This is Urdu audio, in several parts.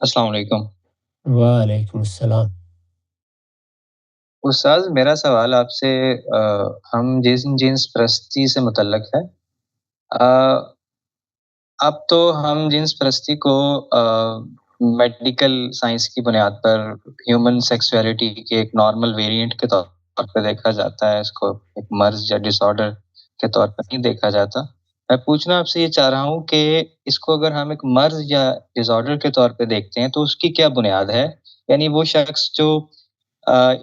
السلام علیکم۔ وعلیکم السلام۔ استاذ میرا سوال آپ سے ہم جنس پرستی سے متعلق ہے۔ اب تو ہم جنس پرستی کو میڈیکل سائنس کی بنیاد پر ہیومن سیکسولیٹی کے ایک نارمل ویریئنٹ کے طور پہ دیکھا جاتا ہے، اس کو ایک مرض یا ڈس آرڈر کے طور پر نہیں دیکھا جاتا۔ میں پوچھنا آپ سے یہ چاہ رہا ہوں کہ اس کو اگر ہم ایک مرض یا ڈس آرڈر کے طور پہ دیکھتے ہیں تو اس کی کیا بنیاد ہے؟ یعنی وہ شخص جو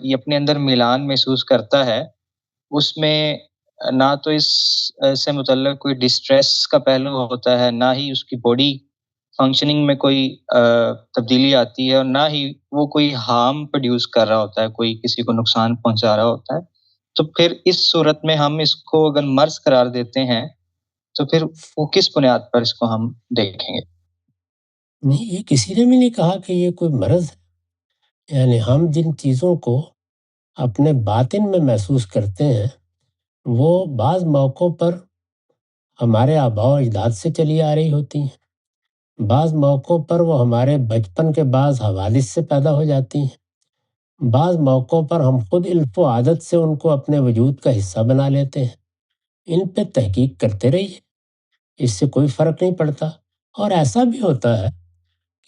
یہ اپنے اندر میلان محسوس کرتا ہے، اس میں نہ تو اس سے متعلق کوئی ڈسٹریس کا پہلو ہوتا ہے، نہ ہی اس کی باڈی فنکشننگ میں کوئی تبدیلی آتی ہے، اور نہ ہی وہ کوئی ہارم پروڈیوس کر رہا ہوتا ہے، کوئی کسی کو نقصان پہنچا رہا ہوتا ہے۔ تو پھر اس صورت میں ہم اس کو اگر مرض قرار دیتے ہیں تو پھر وہ کس بنیاد پر اس کو ہم دیکھیں گے؟ نہیں، یہ کسی نے بھی نہیں کہا کہ یہ کوئی مرض ہے۔ یعنی ہم جن چیزوں کو اپنے باطن میں محسوس کرتے ہیں وہ بعض موقعوں پر ہمارے آباء و اجداد سے چلی آ رہی ہوتی ہیں، بعض موقعوں پر وہ ہمارے بچپن کے بعض حوادث سے پیدا ہو جاتی ہیں، بعض موقعوں پر ہم خود الف و عادت سے ان کو اپنے وجود کا حصہ بنا لیتے ہیں۔ ان پہ تحقیق کرتے رہیے، اس سے کوئی فرق نہیں پڑتا۔ اور ایسا بھی ہوتا ہے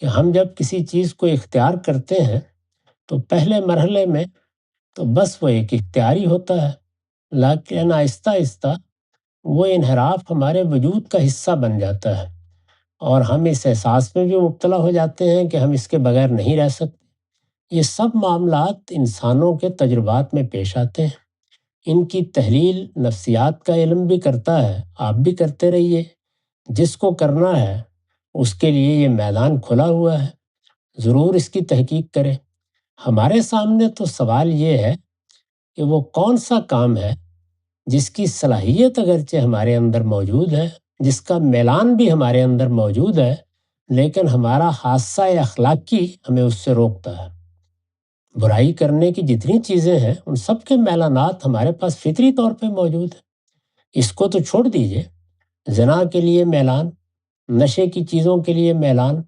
کہ ہم جب کسی چیز کو اختیار کرتے ہیں تو پہلے مرحلے میں تو بس وہ ایک اختیاری ہوتا ہے، لیکن آہستہ آہستہ وہ انحراف ہمارے وجود کا حصہ بن جاتا ہے، اور ہم اس احساس میں بھی مبتلا ہو جاتے ہیں کہ ہم اس کے بغیر نہیں رہ سکتے۔ یہ سب معاملات انسانوں کے تجربات میں پیش آتے ہیں۔ ان کی تحلیل نفسیات کا علم بھی کرتا ہے، آپ بھی کرتے رہیے۔ جس کو کرنا ہے اس کے لیے یہ میدان کھلا ہوا ہے، ضرور اس کی تحقیق کرے۔ ہمارے سامنے تو سوال یہ ہے کہ وہ کون سا کام ہے جس کی صلاحیت اگرچہ ہمارے اندر موجود ہے، جس کا میلان بھی ہمارے اندر موجود ہے، لیکن ہمارا حادثہ اخلاقی ہمیں اس سے روکتا ہے۔ برائی کرنے کی جتنی چیزیں ہیں ان سب کے میلانات ہمارے پاس فطری طور پہ موجود ہیں۔ اس کو تو چھوڑ دیجئے، زنا کے لیے میلان، نشے کی چیزوں کے لیے میلان،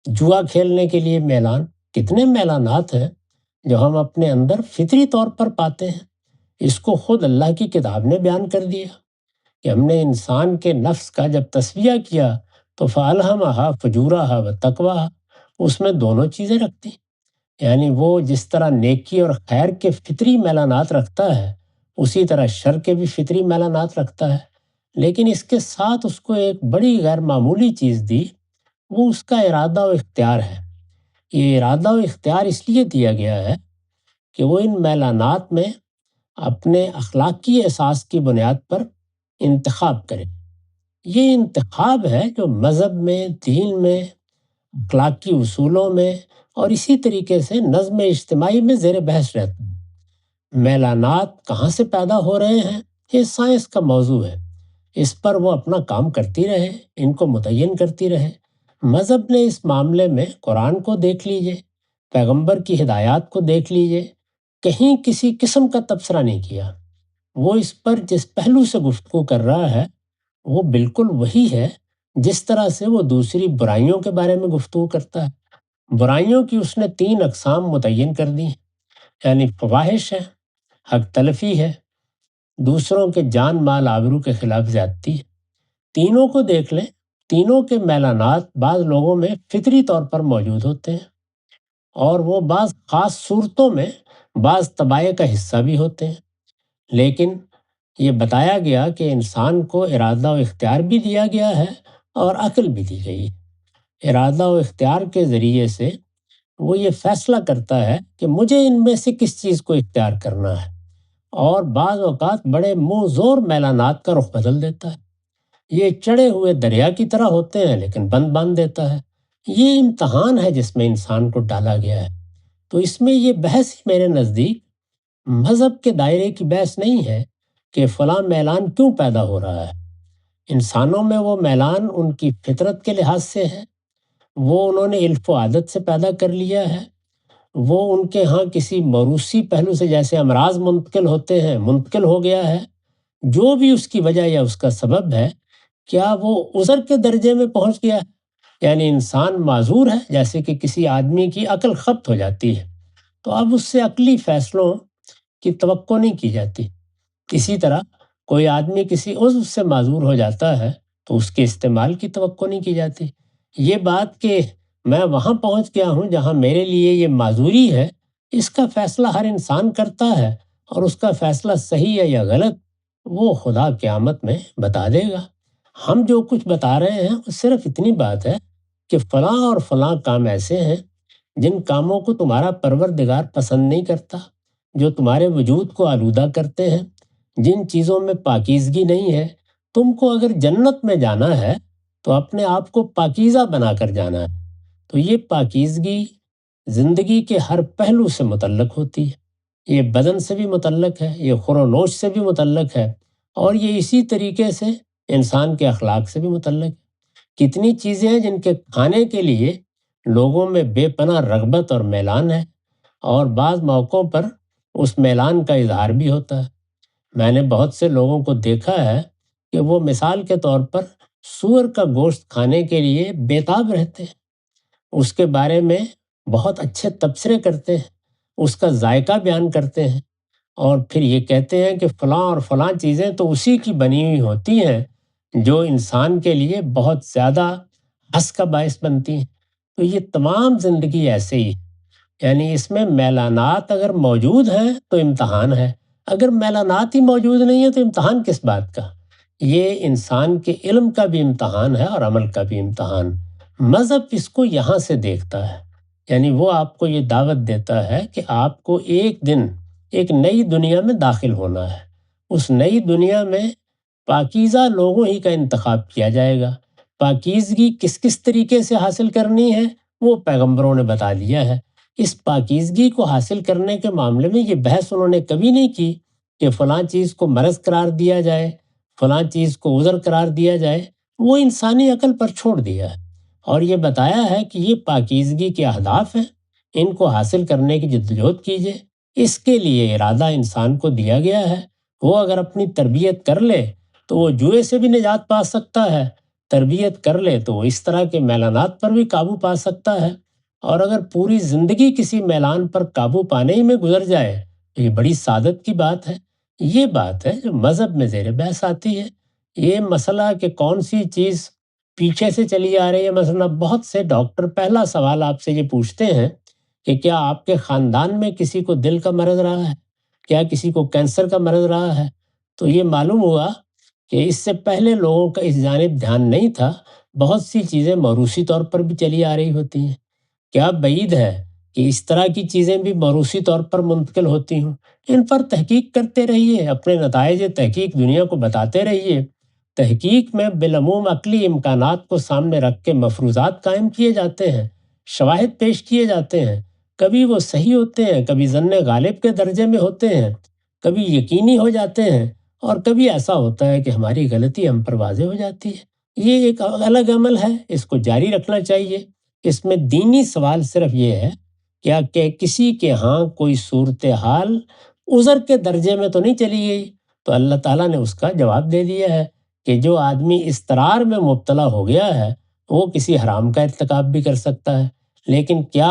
جوا کھیلنے کے لیے میلان، کتنے میلانات ہیں جو ہم اپنے اندر فطری طور پر پاتے ہیں۔ اس کو خود اللہ کی کتاب نے بیان کر دیا کہ ہم نے انسان کے نفس کا جب تسویہ کیا تو فَأَلْهَمَهَا فُجُورَهَا وَتَقْوَاهَا، اس میں دونوں چیزیں رکھتی ہیں۔ یعنی وہ جس طرح نیکی اور خیر کے فطری میلانات رکھتا ہے اسی طرح شر کے بھی فطری میلانات رکھتا ہے، لیکن اس کے ساتھ اس کو ایک بڑی غیر معمولی چیز دی، وہ اس کا ارادہ و اختیار ہے۔ یہ ارادہ و اختیار اس لیے دیا گیا ہے کہ وہ ان میلانات میں اپنے اخلاقی احساس کی بنیاد پر انتخاب کرے۔ یہ انتخاب ہے جو مذہب میں، دین میں، اخلاقی اصولوں میں اور اسی طریقے سے نظم اجتماعی میں زیر بحث رہتا ہے۔ میلانات کہاں سے پیدا ہو رہے ہیں یہ سائنس کا موضوع ہے، اس پر وہ اپنا کام کرتی رہے، ان کو متعین کرتی رہے۔ مذہب نے اس معاملے میں قرآن کو دیکھ لیجئے، پیغمبر کی ہدایات کو دیکھ لیجئے، کہیں کسی قسم کا تبصرہ نہیں کیا۔ وہ اس پر جس پہلو سے گفتگو کر رہا ہے وہ بالکل وہی ہے جس طرح سے وہ دوسری برائیوں کے بارے میں گفتگو کرتا ہے۔ برائیوں کی اس نے 3 اقسام متعین کر دی ہیں، یعنی فواحش ہے، حق تلفی ہے، دوسروں کے جان مال آبرو کے خلاف زیادتی ہے۔ تینوں کو دیکھ لیں، تینوں کے میلانات بعض لوگوں میں فطری طور پر موجود ہوتے ہیں، اور وہ بعض خاص صورتوں میں بعض طبائع کا حصہ بھی ہوتے ہیں۔ لیکن یہ بتایا گیا کہ انسان کو ارادہ و اختیار بھی دیا گیا ہے اور عقل بھی دی گئی ہے۔ ارادہ و اختیار کے ذریعے سے وہ یہ فیصلہ کرتا ہے کہ مجھے ان میں سے کس چیز کو اختیار کرنا ہے، اور بعض اوقات بڑے منہ زور میلانات کا رخ بدل دیتا ہے۔ یہ چڑھے ہوئے دریا کی طرح ہوتے ہیں لیکن بند باندھ دیتا ہے۔ یہ امتحان ہے جس میں انسان کو ڈالا گیا ہے۔ تو اس میں یہ بحث میرے نزدیک مذہب کے دائرے کی بحث نہیں ہے کہ فلاں میلان کیوں پیدا ہو رہا ہے۔ انسانوں میں وہ میلان ان کی فطرت کے لحاظ سے ہے، وہ انہوں نے الف و عادت سے پیدا کر لیا ہے، وہ ان کے ہاں کسی موروثی پہلو سے جیسے امراض منتقل ہوتے ہیں منتقل ہو گیا ہے۔ جو بھی اس کی وجہ یا اس کا سبب ہے، کیا وہ عذر کے درجے میں پہنچ گیا ہے یعنی انسان معذور ہے، جیسے کہ کسی آدمی کی عقل ضبط ہو جاتی ہے تو اب اس سے عقلی فیصلوں کی توقع نہیں کی جاتی۔ اسی طرح کوئی آدمی کسی عضو سے معذور ہو جاتا ہے تو اس کے استعمال کی توقع نہیں کی جاتی۔ یہ بات کہ میں وہاں پہنچ گیا ہوں جہاں میرے لیے یہ معذوری ہے، اس کا فیصلہ ہر انسان کرتا ہے، اور اس کا فیصلہ صحیح ہے یا غلط وہ خدا قیامت میں بتا دے گا۔ ہم جو کچھ بتا رہے ہیں وہ صرف اتنی بات ہے کہ فلاں اور فلاں کام ایسے ہیں جن کاموں کو تمہارا پروردگار پسند نہیں کرتا، جو تمہارے وجود کو آلودہ کرتے ہیں، جن چیزوں میں پاکیزگی نہیں ہے۔ تم کو اگر جنت میں جانا ہے تو اپنے آپ کو پاکیزہ بنا کر جانا ہے۔ تو یہ پاکیزگی زندگی کے ہر پہلو سے متعلق ہوتی ہے، یہ بدن سے بھی متعلق ہے، یہ خور و نوش سے بھی متعلق ہے، اور یہ اسی طریقے سے انسان کے اخلاق سے بھی متعلق ہے۔ کتنی چیزیں ہیں جن کے کھانے کے لیے لوگوں میں بے پناہ رغبت اور میلان ہے، اور بعض موقعوں پر اس میلان کا اظہار بھی ہوتا ہے۔ میں نے بہت سے لوگوں کو دیکھا ہے کہ وہ مثال کے طور پر سور کا گوشت کھانے کے لیے بیتاب رہتے ہیں، اس کے بارے میں بہت اچھے تبصرے کرتے ہیں، اس کا ذائقہ بیان کرتے ہیں، اور پھر یہ کہتے ہیں کہ فلاں اور فلاں چیزیں تو اسی کی بنی ہوئی ہوتی ہیں جو انسان کے لیے بہت زیادہ ہنس کا باعث بنتی ہیں۔ تو یہ تمام زندگی ایسے ہی ہے، یعنی اس میں میلانات اگر موجود ہیں تو امتحان ہے، اگر میلانات ہی موجود نہیں ہے تو امتحان کس بات کا؟ یہ انسان کے علم کا بھی امتحان ہے اور عمل کا بھی امتحان۔ مذہب اس کو یہاں سے دیکھتا ہے، یعنی وہ آپ کو یہ دعوت دیتا ہے کہ آپ کو ایک دن ایک نئی دنیا میں داخل ہونا ہے۔ اس نئی دنیا میں پاکیزہ لوگوں ہی کا انتخاب کیا جائے گا۔ پاکیزگی کس کس طریقے سے حاصل کرنی ہے وہ پیغمبروں نے بتا دیا ہے۔ اس پاکیزگی کو حاصل کرنے کے معاملے میں یہ بحث انہوں نے کبھی نہیں کی کہ فلاں چیز کو مرض قرار دیا جائے، فلاں چیز کو عذر قرار دیا جائے، وہ انسانی عقل پر چھوڑ دیا ہے، اور یہ بتایا ہے کہ یہ پاکیزگی کے اہداف ہیں، ان کو حاصل کرنے کی جدوجہد کیجیے۔ اس کے لیے ارادہ انسان کو دیا گیا ہے۔ وہ اگر اپنی تربیت کر لے تو وہ جوئے سے بھی نجات پا سکتا ہے، تربیت کر لے تو وہ اس طرح کے میلانات پر بھی قابو پا سکتا ہے، اور اگر پوری زندگی کسی میلان پر قابو پانے ہی میں گزر جائے تو یہ بڑی سعادت کی بات ہے۔ یہ بات ہے جو مذہب میں زیر بحث آتی ہے۔ یہ مسئلہ کہ کون سی چیز پیچھے سے چلی آ رہی ہے، مثلا بہت سے ڈاکٹر پہلا سوال آپ سے یہ پوچھتے ہیں کہ کیا آپ کے خاندان میں کسی کو دل کا مرض رہا ہے، کیا کسی کو کینسر کا مرض رہا ہے؟ تو یہ معلوم ہوا کہ اس سے پہلے لوگوں کا اس جانب دھیان نہیں تھا، بہت سی چیزیں موروثی طور پر بھی چلی آ رہی ہوتی ہیں۔ کیا بعید ہے کہ اس طرح کی چیزیں بھی موروثی طور پر منتقل ہوتی ہوں؟ ان پر تحقیق کرتے رہیے، اپنے نتائج تحقیق دنیا کو بتاتے رہیے۔ تحقیق میں بالعموم عقلی امکانات کو سامنے رکھ کے مفروضات قائم کیے جاتے ہیں، شواہد پیش کیے جاتے ہیں، کبھی وہ صحیح ہوتے ہیں، کبھی ظن غالب کے درجے میں ہوتے ہیں، کبھی یقینی ہو جاتے ہیں، اور کبھی ایسا ہوتا ہے کہ ہماری غلطی ہم پر واضح ہو جاتی ہے۔ یہ ایک الگ عمل ہے، اس کو جاری رکھنا چاہیے۔ اس میں دینی سوال صرف یہ ہے کیا کہ کسی کے ہاں کوئی صورتحال عذر کے درجے میں تو نہیں چلی گئی؟ تو اللہ تعالیٰ نے اس کا جواب دے دیا ہے کہ جو آدمی اضطرار میں مبتلا ہو گیا ہے وہ کسی حرام کا ارتکاب بھی کر سکتا ہے، لیکن کیا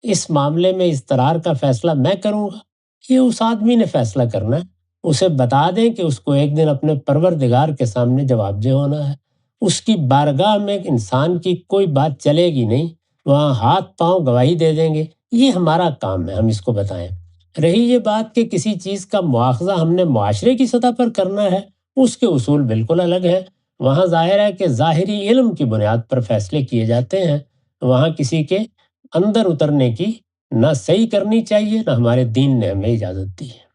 اس معاملے میں اضطرار کا فیصلہ میں کروں گا؟ یہ اس آدمی نے فیصلہ کرنا ہے۔ اسے بتا دیں کہ اس کو ایک دن اپنے پروردگار کے سامنے جواب دہ ہونا ہے۔ اس کی بارگاہ میں انسان کی کوئی بات چلے گی نہیں، وہاں ہاتھ پاؤں گواہی دے دیں گے۔ یہ ہمارا کام ہے، ہم اس کو بتائیں۔ رہی یہ بات کہ کسی چیز کا مواخذہ ہم نے معاشرے کی سطح پر کرنا ہے، اس کے اصول بالکل الگ ہیں۔ وہاں ظاہر ہے کہ ظاہری علم کی بنیاد پر فیصلے کیے جاتے ہیں، وہاں کسی کے اندر اترنے کی نہ صحیح کرنی چاہیے، نہ ہمارے دین نے ہمیں اجازت دی ہے۔